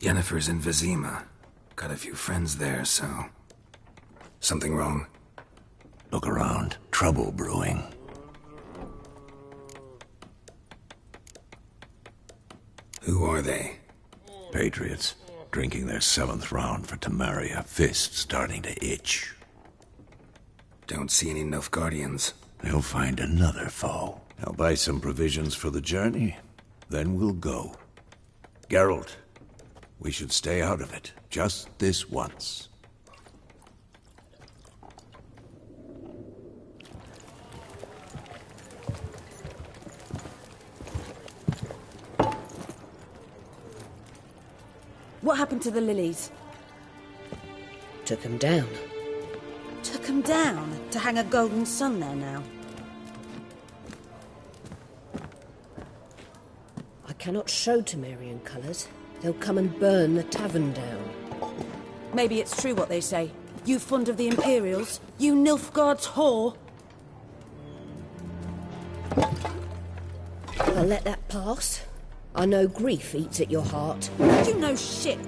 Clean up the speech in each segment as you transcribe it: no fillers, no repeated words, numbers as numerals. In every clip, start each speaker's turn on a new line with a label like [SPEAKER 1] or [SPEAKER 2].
[SPEAKER 1] Yennefer's in Vizima. Got a few friends there, so... Something wrong?
[SPEAKER 2] Look around. Trouble brewing.
[SPEAKER 1] Who are they?
[SPEAKER 2] Patriots. Drinking their 7th round for Tamaria. Fist starting to itch.
[SPEAKER 1] Don't see any Nilfgaardians.
[SPEAKER 2] They'll find another foe. I'll buy some provisions for the journey. Then we'll go. Geralt, we should stay out of it. Just this once.
[SPEAKER 3] What happened to the lilies?
[SPEAKER 4] Took them down.
[SPEAKER 3] Took them down? To hang a golden sun there now?
[SPEAKER 4] I cannot show Temerian colours. They'll come and burn the tavern down.
[SPEAKER 3] Maybe it's true what they say. You fond of the Imperials? You Nilfgaard's whore?
[SPEAKER 4] I'll let that pass. I know grief eats at your heart.
[SPEAKER 3] You know shit.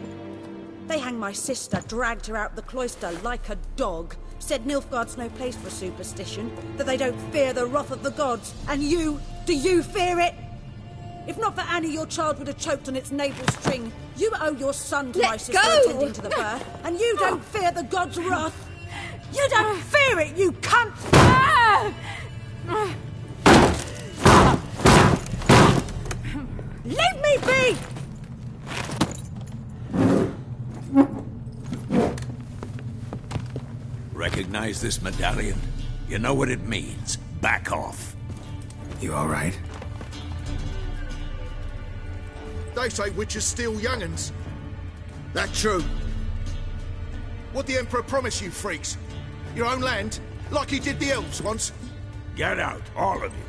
[SPEAKER 3] They hanged my sister, dragged her out the cloister like a dog. Said Nilfgaard's no place for superstition, that they don't fear the wrath of the gods. And you, do you fear it? If not for Annie, your child would have choked on its navel string. You owe your son to my sister attending to the birth, and you don't fear the gods' wrath. You don't fear it, you cunt! Leave me be!
[SPEAKER 2] Recognize this medallion? You know what it means. Back off.
[SPEAKER 1] You all right?
[SPEAKER 5] They say witches steal young'uns. That true? What the Emperor promise you, freaks? Your own land? Like he did the elves once?
[SPEAKER 2] Get out, all of you.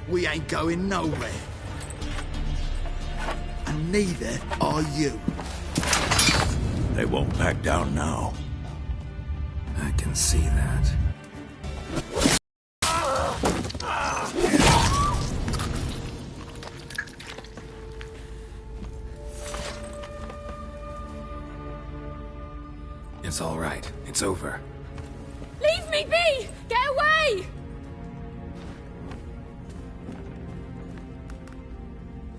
[SPEAKER 5] We ain't going nowhere. And neither are you.
[SPEAKER 2] They won't back down now.
[SPEAKER 1] I can see that. It's all right. It's over.
[SPEAKER 6] Leave me be! Get away!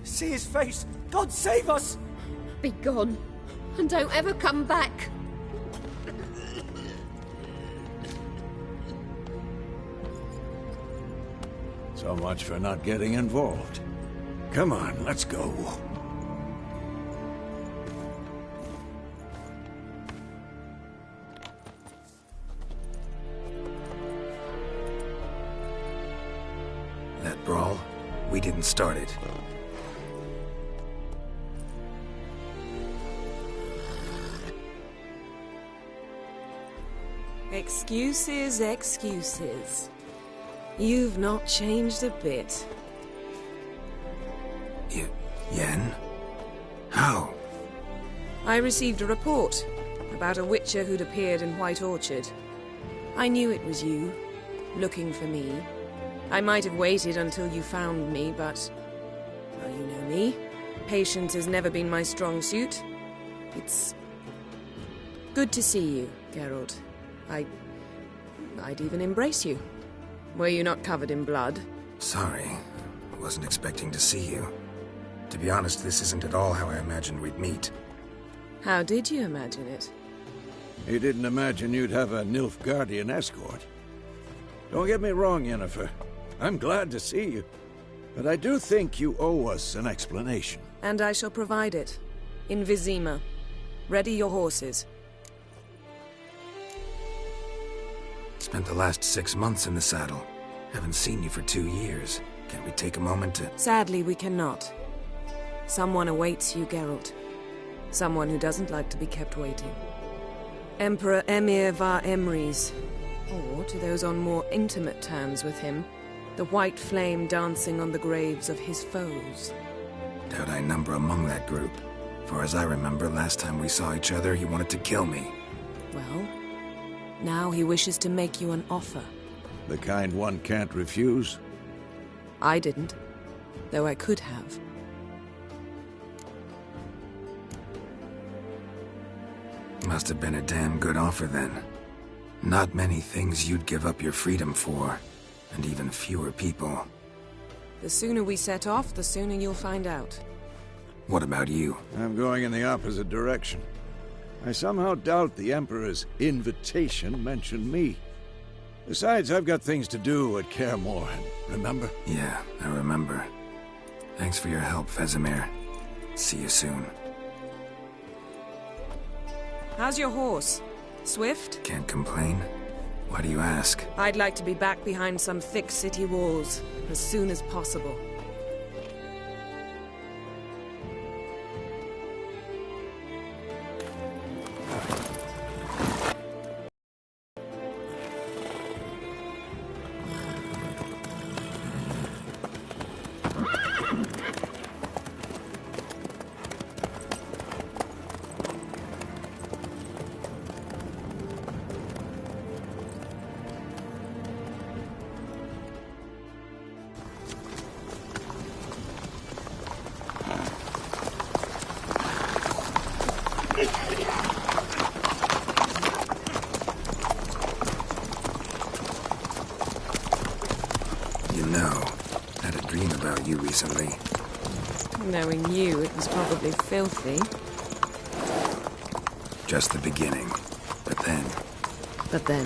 [SPEAKER 7] See his face! God save us!
[SPEAKER 6] Be gone, and don't ever come back.
[SPEAKER 2] So much for not getting involved. Come on, let's go.
[SPEAKER 1] That brawl, we didn't start it.
[SPEAKER 8] Excuses, excuses. You've not changed a bit.
[SPEAKER 1] Yen? How?
[SPEAKER 8] I received a report about a witcher who'd appeared in White Orchard. I knew it was you, looking for me. I might have waited until you found me, but... well, you know me. Patience has never been my strong suit. It's... good to see you, Geralt. I'd even embrace you. Were you not covered in blood?
[SPEAKER 1] Sorry. Wasn't expecting to see you. To be honest, this isn't at all how I imagined we'd meet.
[SPEAKER 8] How did you imagine it?
[SPEAKER 2] You didn't imagine you'd have a Nilfgaardian escort. Don't get me wrong, Yennefer. I'm glad to see you. But I do think you owe us an explanation.
[SPEAKER 8] And I shall provide it. In Vizima. Ready your horses.
[SPEAKER 1] Spent the last 6 months in the saddle. Haven't seen you for 2 years. Can't we take a moment to...
[SPEAKER 8] Sadly, we cannot. Someone awaits you, Geralt. Someone who doesn't like to be kept waiting. Emperor Emir var Emrys. Or, to those on more intimate terms with him, the white flame dancing on the graves of his foes.
[SPEAKER 1] Doubt I number among that group. For as I remember, last time we saw each other, he wanted to kill me.
[SPEAKER 8] Well, now he wishes to make you an offer.
[SPEAKER 2] The kind one can't refuse?
[SPEAKER 8] I didn't, though I could have.
[SPEAKER 1] Must have been a damn good offer then. Not many things you'd give up your freedom for, and even fewer people.
[SPEAKER 8] The sooner we set off, the sooner you'll find out.
[SPEAKER 1] What about you?
[SPEAKER 2] I'm going in the opposite direction. I somehow doubt the Emperor's invitation mentioned me. Besides, I've got things to do at Kaer Morhen, remember?
[SPEAKER 1] Yeah, I remember. Thanks for your help, Vesemir. See you soon.
[SPEAKER 8] How's your horse? Swift?
[SPEAKER 1] Can't complain. Why do you ask?
[SPEAKER 8] I'd like to be back behind some thick city walls, as soon as possible.
[SPEAKER 1] You know, I had a dream about you recently.
[SPEAKER 8] Knowing you, it was probably filthy.
[SPEAKER 1] Just the beginning. But then...
[SPEAKER 8] But then...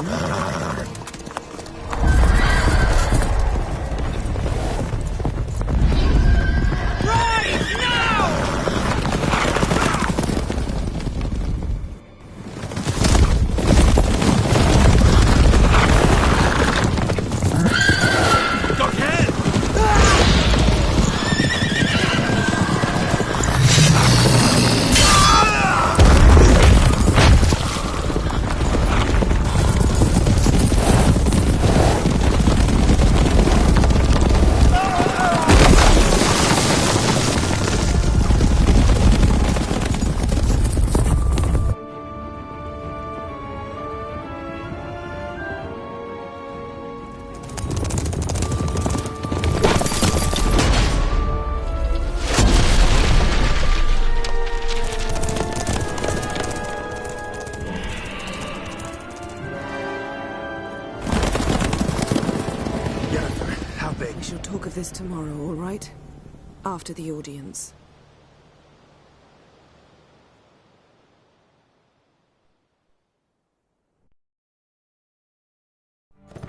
[SPEAKER 8] We'll talk of this tomorrow, all right? After the audience.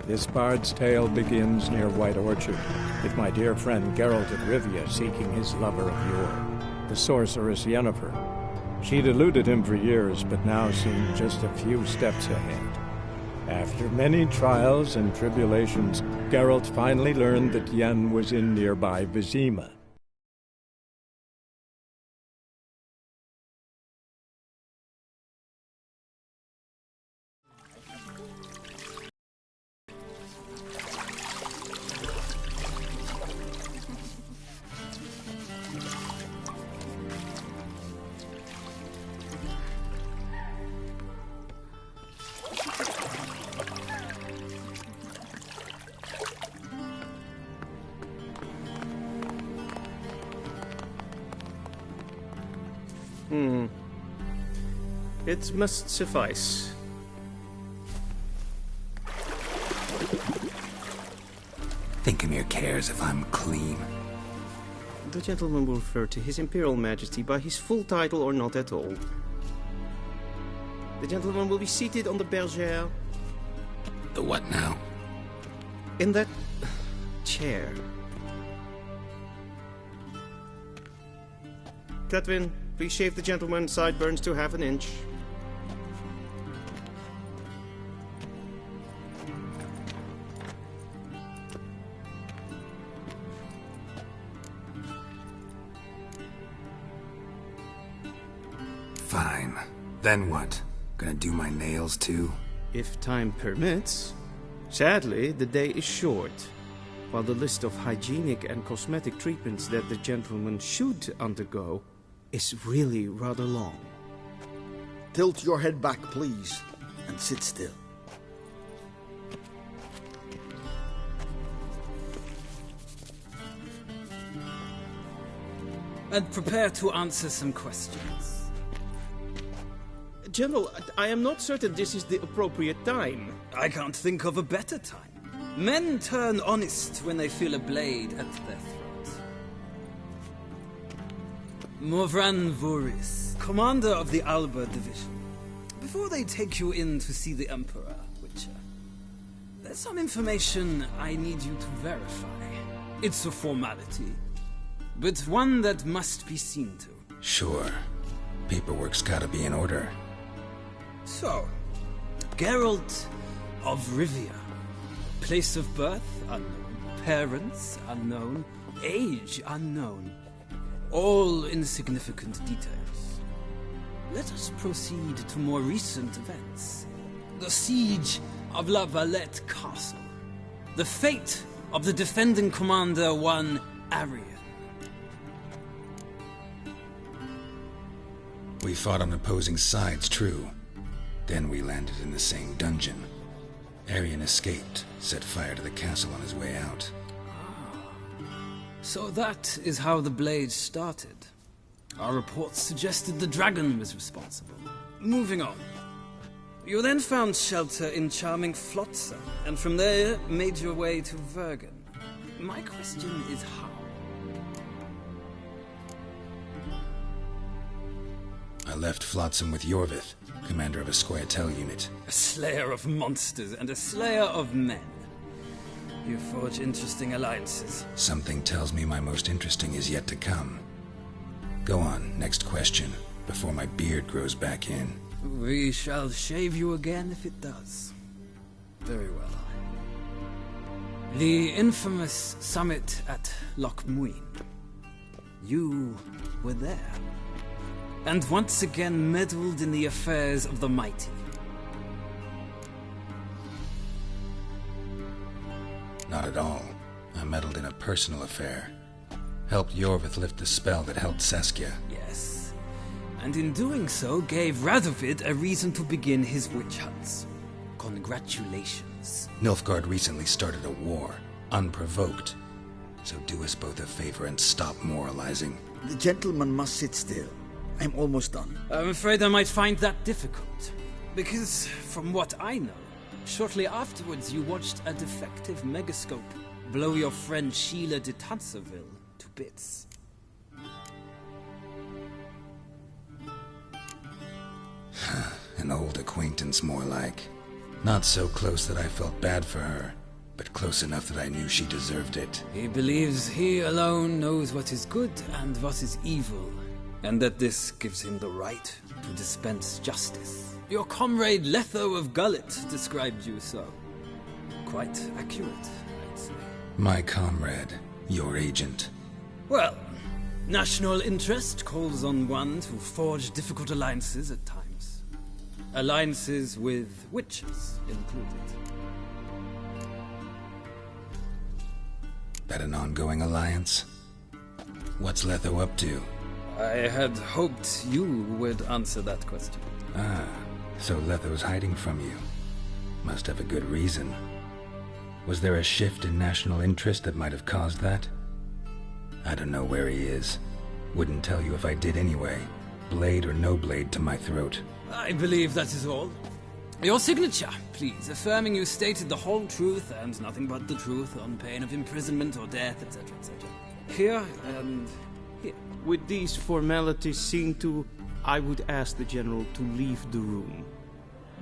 [SPEAKER 9] This bard's tale begins near White Orchard, with my dear friend Geralt of Rivia seeking his lover of yore, the sorceress Yennefer. She'd eluded him for years, but now seemed just a few steps ahead. After many trials and tribulations, Geralt finally learned that Yen was in nearby Vizima.
[SPEAKER 10] It must suffice.
[SPEAKER 1] Thinkamir cares if I'm clean.
[SPEAKER 10] The gentleman will refer to His Imperial Majesty by his full title or not at all. The gentleman will be seated on the bergère.
[SPEAKER 1] The what now?
[SPEAKER 10] In that chair. Cletwin, please shave the gentleman's sideburns to half an inch.
[SPEAKER 1] Fine. Then what? Gonna do my nails too?
[SPEAKER 10] If time permits. Sadly, the day is short, while the list of hygienic and cosmetic treatments that the gentleman should undergo is really rather long.
[SPEAKER 5] Tilt your head back, please, and sit still.
[SPEAKER 11] And prepare to answer some questions.
[SPEAKER 10] General, I am not certain this is the appropriate time.
[SPEAKER 11] I can't think of a better time. Men turn honest when they feel a blade at their throat. Morvran Voris, commander of the Alba Division. Before they take you in to see the Emperor, Witcher, there's some information I need you to verify. It's a formality, but one that must be seen to.
[SPEAKER 1] Sure. Paperwork's gotta be in order.
[SPEAKER 11] So, Geralt of Rivia. Place of birth unknown. Parents unknown. Age unknown. All insignificant details. Let us proceed to more recent events. The siege of La Valette Castle. The fate of the defending commander, one Arian.
[SPEAKER 1] We fought on opposing sides, true. Then we landed in the same dungeon. Arian escaped, set fire to the castle on his way out.
[SPEAKER 11] So that is how the blade started. Our reports suggested the dragon was responsible. Moving on. You then found shelter in charming Flotsam, and from there made your way to Vergen. My question is how?
[SPEAKER 1] I left Flotsam with Yorvith, commander of a Squaretel unit.
[SPEAKER 11] A slayer of monsters and a slayer of men. You forge interesting alliances.
[SPEAKER 1] Something tells me my most interesting is yet to come. Go on, next question, before my beard grows back in.
[SPEAKER 11] We shall shave you again if it does. Very well. The infamous summit at Loch Muin. You were there. And once again meddled in the affairs of the mighty.
[SPEAKER 1] Not at all. I meddled in a personal affair. Helped Yorvith lift the spell that held Saskia.
[SPEAKER 11] Yes. And in doing so, gave Radovid a reason to begin his witch hunts. Congratulations.
[SPEAKER 1] Nilfgaard recently started a war, unprovoked. So do us both a favor and stop moralizing.
[SPEAKER 12] The gentleman must sit still. I'm almost done.
[SPEAKER 11] I'm afraid I might find that difficult. Because, from what I know, shortly afterwards you watched a defective megascope blow your friend Sheila de Tanserville to bits.
[SPEAKER 1] An old acquaintance, more like. Not so close that I felt bad for her, but close enough that I knew she deserved it.
[SPEAKER 11] He believes he alone knows what is good and what is evil, and that this gives him the right to dispense justice. Your comrade Letho of Gullet described you so. Quite accurate, I'd say.
[SPEAKER 1] My comrade, your agent.
[SPEAKER 11] Well, national interest calls on one to forge difficult alliances at times. Alliances with witches included.
[SPEAKER 1] That an ongoing alliance? What's Letho up to?
[SPEAKER 11] I had hoped you would answer that question.
[SPEAKER 1] Ah, so Letho's hiding from you. Must have a good reason. Was there a shift in national interest that might have caused that? I don't know where he is. Wouldn't tell you if I did anyway. Blade or no blade to my throat.
[SPEAKER 11] I believe that is all. Your signature, please, affirming you stated the whole truth and nothing but the truth on pain of imprisonment or death, etc., etc. Here and here.
[SPEAKER 10] With these formalities seen to, I would ask the General to leave the room.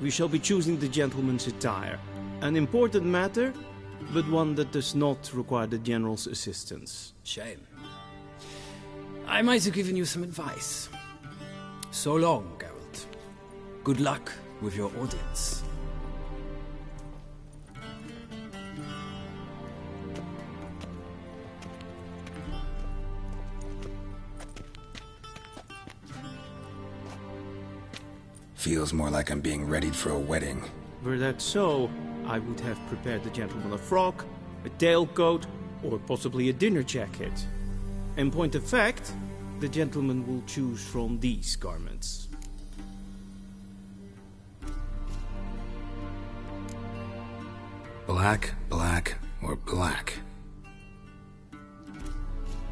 [SPEAKER 10] We shall be choosing the gentleman's attire. An important matter, but one that does not require the General's assistance.
[SPEAKER 11] Shame. I might have given you some advice. So long, Geralt. Good luck with your audience.
[SPEAKER 1] Feels more like I'm being readied for a wedding.
[SPEAKER 10] Were that so, I would have prepared the gentleman a frock, a tailcoat, or possibly a dinner jacket. In point of fact, the gentleman will choose from these garments.
[SPEAKER 1] Black, black, or black?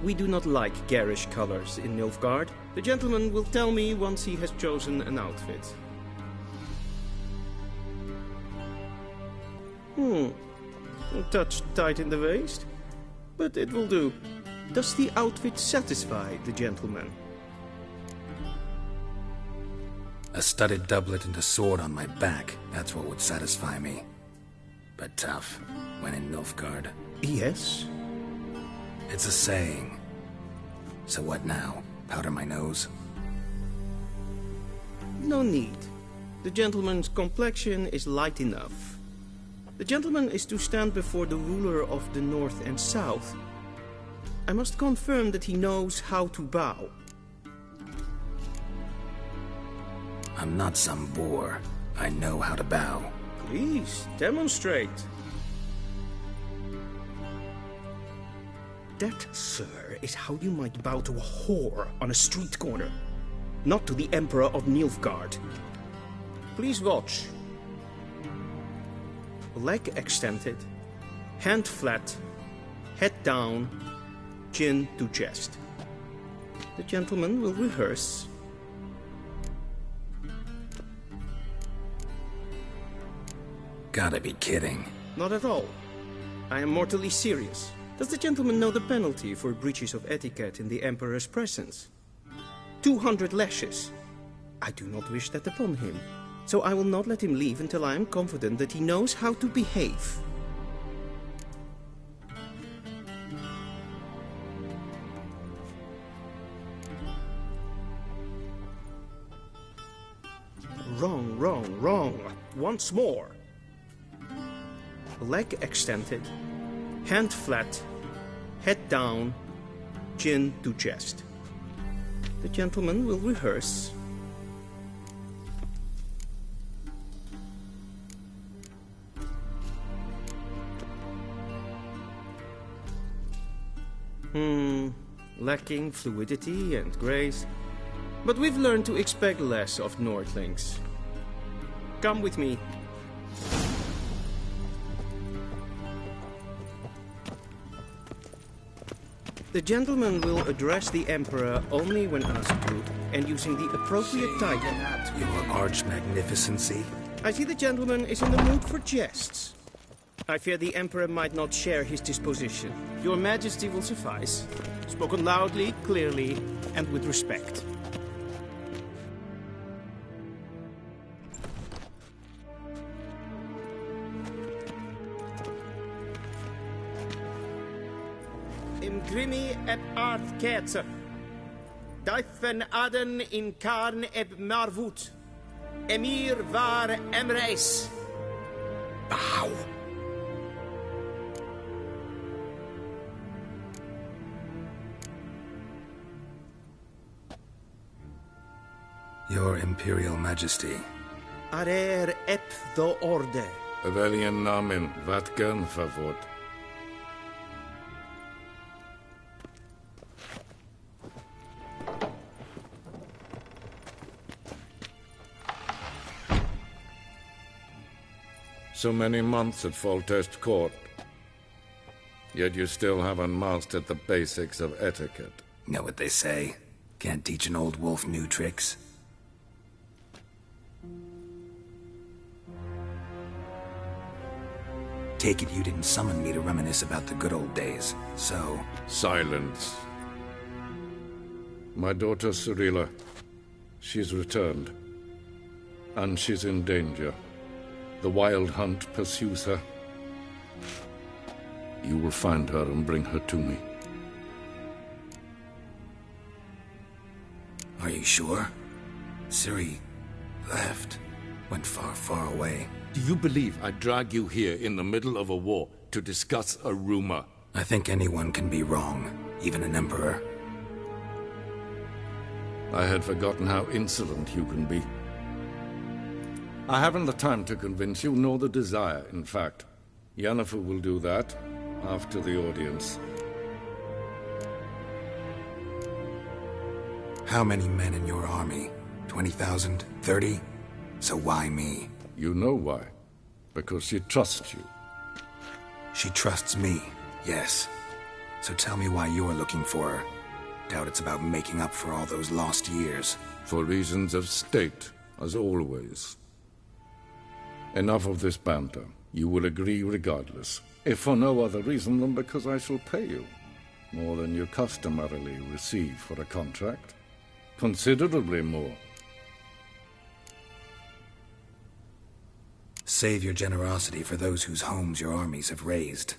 [SPEAKER 10] We do not like garish colors in Nilfgaard. The gentleman will tell me once he has chosen an outfit. A touch tight in the waist, but it will do. Does the outfit satisfy the gentleman?
[SPEAKER 1] A studded doublet and a sword on my back, that's what would satisfy me. But tough, when in Nilfgaard.
[SPEAKER 10] Yes?
[SPEAKER 1] It's a saying. So what now? Powder my nose?
[SPEAKER 10] No need. The gentleman's complexion is light enough. The gentleman is to stand before the ruler of the North and South. I must confirm that he knows how to bow.
[SPEAKER 1] I'm not some boor. I know how to bow.
[SPEAKER 10] Please, demonstrate. That, sir, is how you might bow to a whore on a street corner. Not to the Emperor of Nilfgaard. Please watch. Leg extended, hand flat, head down, chin to chest. The gentleman will rehearse.
[SPEAKER 1] Gotta be kidding.
[SPEAKER 10] Not at all. I am mortally serious. Does the gentleman know the penalty for breaches of etiquette in the Emperor's presence? 200 lashes. I do not wish that upon him, so I will not let him leave until I am confident that he knows how to behave. Wrong, wrong, wrong. Once more. Leg extended, hand flat, head down, chin to chest. The gentleman will rehearse. Lacking fluidity and grace. But we've learned to expect less of Nordlings. Come with me. The gentleman will address the Emperor only when asked to, and using the appropriate title.
[SPEAKER 1] Your Arch-Magnificency?
[SPEAKER 10] I see the gentleman is in the mood for jests. I fear the Emperor might not share his disposition. Your Majesty will suffice. Spoken loudly, clearly, and with respect. Imgrimi et art ketzer. Daifen aden in karn eb marvut. Emir var emreis.
[SPEAKER 1] Bow. Your Imperial Majesty.
[SPEAKER 10] Arer ep the orde.
[SPEAKER 13] Weljen namen, wat gern favort. So many months at Foltest Court. Yet you still haven't mastered the basics of etiquette.
[SPEAKER 1] Know what they say? Can't teach an old wolf new tricks. Take it you didn't summon me to reminisce about the good old days, so...
[SPEAKER 13] Silence. My daughter Cyrilla, she's returned. And she's in danger. The Wild Hunt pursues her. You will find her and bring her to me.
[SPEAKER 1] Are you sure? Ciri left. Went far, far away.
[SPEAKER 13] Do you believe I'd drag you here in the middle of a war to discuss a rumor?
[SPEAKER 1] I think anyone can be wrong, even an emperor.
[SPEAKER 13] I had forgotten how insolent you can be. I haven't the time to convince you, nor the desire, in fact. Yennefer will do that after the audience.
[SPEAKER 1] How many men in your army? 20,000? 30? So why me?
[SPEAKER 13] You know why. Because she trusts you.
[SPEAKER 1] She trusts me, yes. So tell me why you're looking for her. Doubt it's about making up for all those lost years.
[SPEAKER 13] For reasons of state, as always. Enough of this banter. You will agree regardless, if for no other reason than because I shall pay you more than you customarily receive for a contract. Considerably more.
[SPEAKER 1] Save your generosity for those whose homes your armies have razed.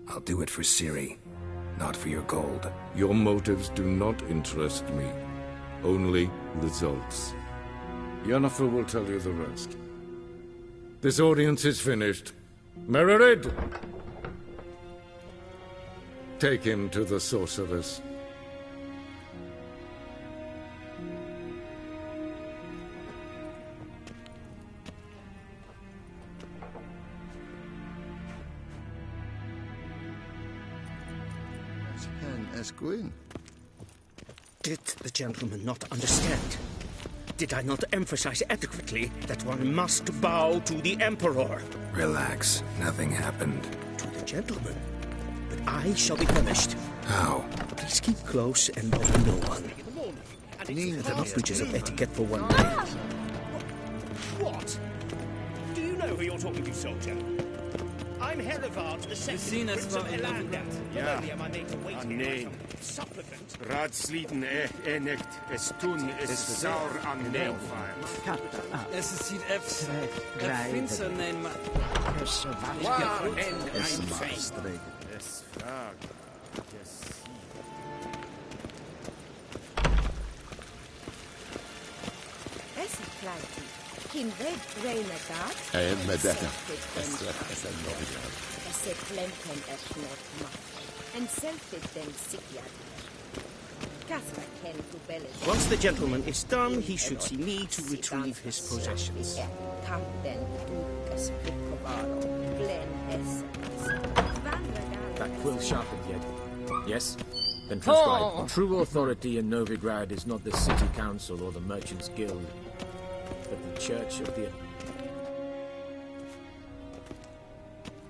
[SPEAKER 1] I'll do it for Ciri, not for your gold.
[SPEAKER 13] Your motives do not interest me. Only results. Yennefer will tell you the rest. This audience is finished. Mererid! Take him to the sorceress.
[SPEAKER 10] Did the gentleman not understand? Did I not emphasize adequately that one must bow to the Emperor?
[SPEAKER 1] Relax. Nothing happened.
[SPEAKER 10] To the gentleman. But I shall be punished.
[SPEAKER 1] How?
[SPEAKER 10] Please keep close and bother no one. Enough breaches of etiquette for one day.
[SPEAKER 14] What? Do you know who you're talking to, soldier? I'm Herivard, the second Prince of Elander.
[SPEAKER 15] Ja,
[SPEAKER 14] Not only am I made to wait here
[SPEAKER 15] nee.
[SPEAKER 14] as a supplicant.
[SPEAKER 15] Raadsleden echt, es tun is sauer aanneembaar.
[SPEAKER 11] Es is hier F. neem maar.
[SPEAKER 15] Waar en een es vraag.
[SPEAKER 16] Es is klein. Kim red reine gaat.
[SPEAKER 17] Medetta.
[SPEAKER 16] Es plenken es not macht. En selfit den sikiat. Casper ken to bellis.
[SPEAKER 10] Once the gentleman is done, he should see me to retrieve his possessions.
[SPEAKER 16] Captain Ducas Picovaro. Glen Essence.
[SPEAKER 18] That quill sharpened yet? Yes? Then transcribe. True authority in Novigrad is not the city council or the merchants' guild, but the church of the...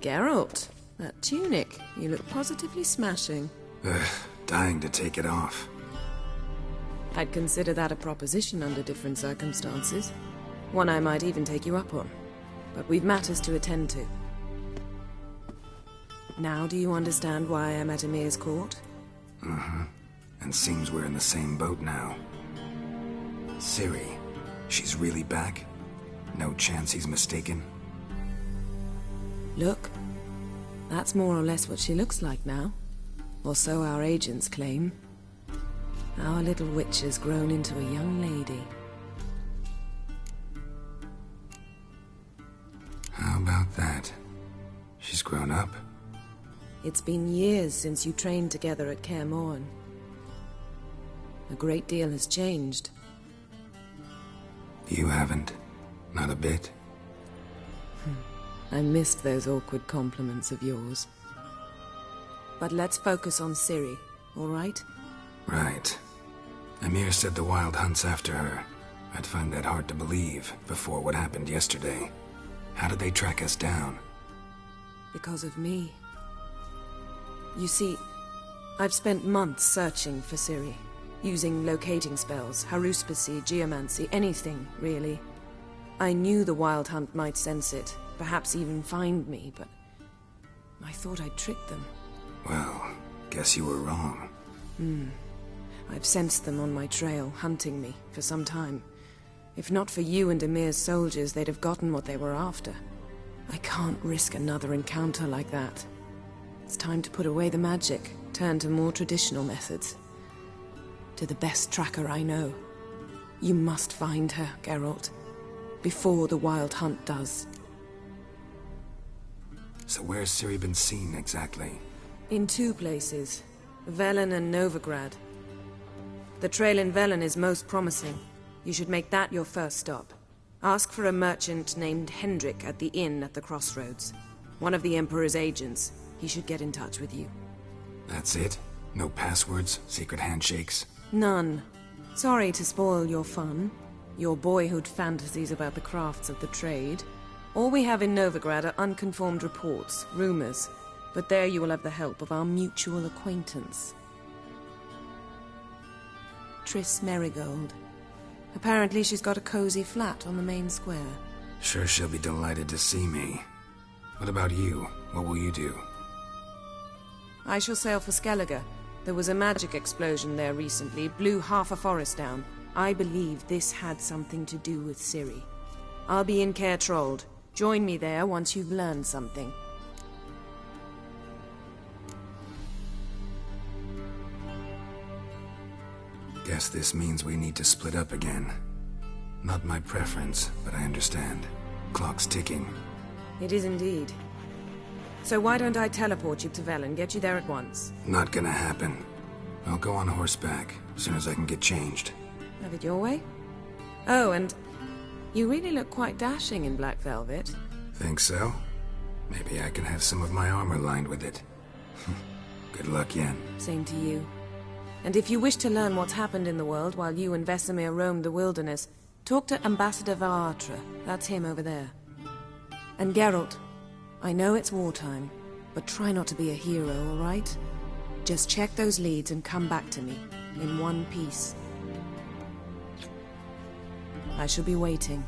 [SPEAKER 8] Geralt, that tunic. You look positively smashing.
[SPEAKER 1] Dying to take it off.
[SPEAKER 8] I'd consider that a proposition under different circumstances. One I might even take you up on. But we've matters to attend to. Now do you understand why I'm at Emir's court?
[SPEAKER 1] Mm-hmm. And seems we're in the same boat now. Ciri, she's really back? No chance he's mistaken?
[SPEAKER 8] Look, that's more or less what she looks like now. Or so our agents claim. Our little witch has grown into a young lady.
[SPEAKER 1] How about that? She's grown up.
[SPEAKER 8] It's been years since you trained together at Kaer Morhen. A great deal has changed.
[SPEAKER 1] You haven't. Not a bit.
[SPEAKER 8] I missed those awkward compliments of yours. But let's focus on Ciri, all right?
[SPEAKER 1] Right. Emir said the Wild Hunt's after her. I'd find that hard to believe before what happened yesterday. How did they track us down?
[SPEAKER 8] Because of me. You see, I've spent months searching for Ciri, using locating spells, haruspicy, geomancy, anything, really. I knew the Wild Hunt might sense it, perhaps even find me, but I thought I'd tricked them.
[SPEAKER 1] Well, guess you were wrong.
[SPEAKER 8] I've sensed them on my trail, hunting me, for some time. If not for you and Emir's soldiers, they'd have gotten what they were after. I can't risk another encounter like that. It's time to put away the magic, turn to more traditional methods. To the best tracker I know. You must find her, Geralt. Before the Wild Hunt does.
[SPEAKER 1] So where's Ciri been seen, exactly?
[SPEAKER 8] In two places. Velen and Novigrad. The trail in Velen is most promising. You should make that your first stop. Ask for a merchant named Hendrik at the inn at the crossroads. One of the Emperor's agents. He should get in touch with you.
[SPEAKER 1] That's it? No passwords? Secret handshakes?
[SPEAKER 8] None. Sorry to spoil your fun. Your boyhood fantasies about the crafts of the trade. All we have in Novigrad are unconformed reports, rumors. But there you will have the help of our mutual acquaintance. Triss Merigold. Apparently she's got a cozy flat on the main square.
[SPEAKER 1] Sure she'll be delighted to see me. What about you? What will you do?
[SPEAKER 8] I shall sail for Skellige. There was a magic explosion there recently, blew half a forest down. I believe this had something to do with Ciri. I'll be in Caer Trold. Join me there once you've learned something.
[SPEAKER 1] Guess this means we need to split up again. Not my preference, but I understand. Clock's ticking.
[SPEAKER 8] It is indeed. So why don't I teleport you to Vel and get you there at once?
[SPEAKER 1] Not gonna happen. I'll go on horseback, as soon as I can get changed.
[SPEAKER 8] Have it your way? Oh, and you really look quite dashing in black velvet.
[SPEAKER 1] Think so? Maybe I can have some of my armor lined with it. Good luck, Yen.
[SPEAKER 8] Same to you. And if you wish to learn what's happened in the world while you and Vesemir roamed the wilderness, talk to Ambassador Varatra. That's him over there. And Geralt, I know it's wartime, but try not to be a hero, all right? Just check those leads and come back to me, in one piece. I shall be waiting.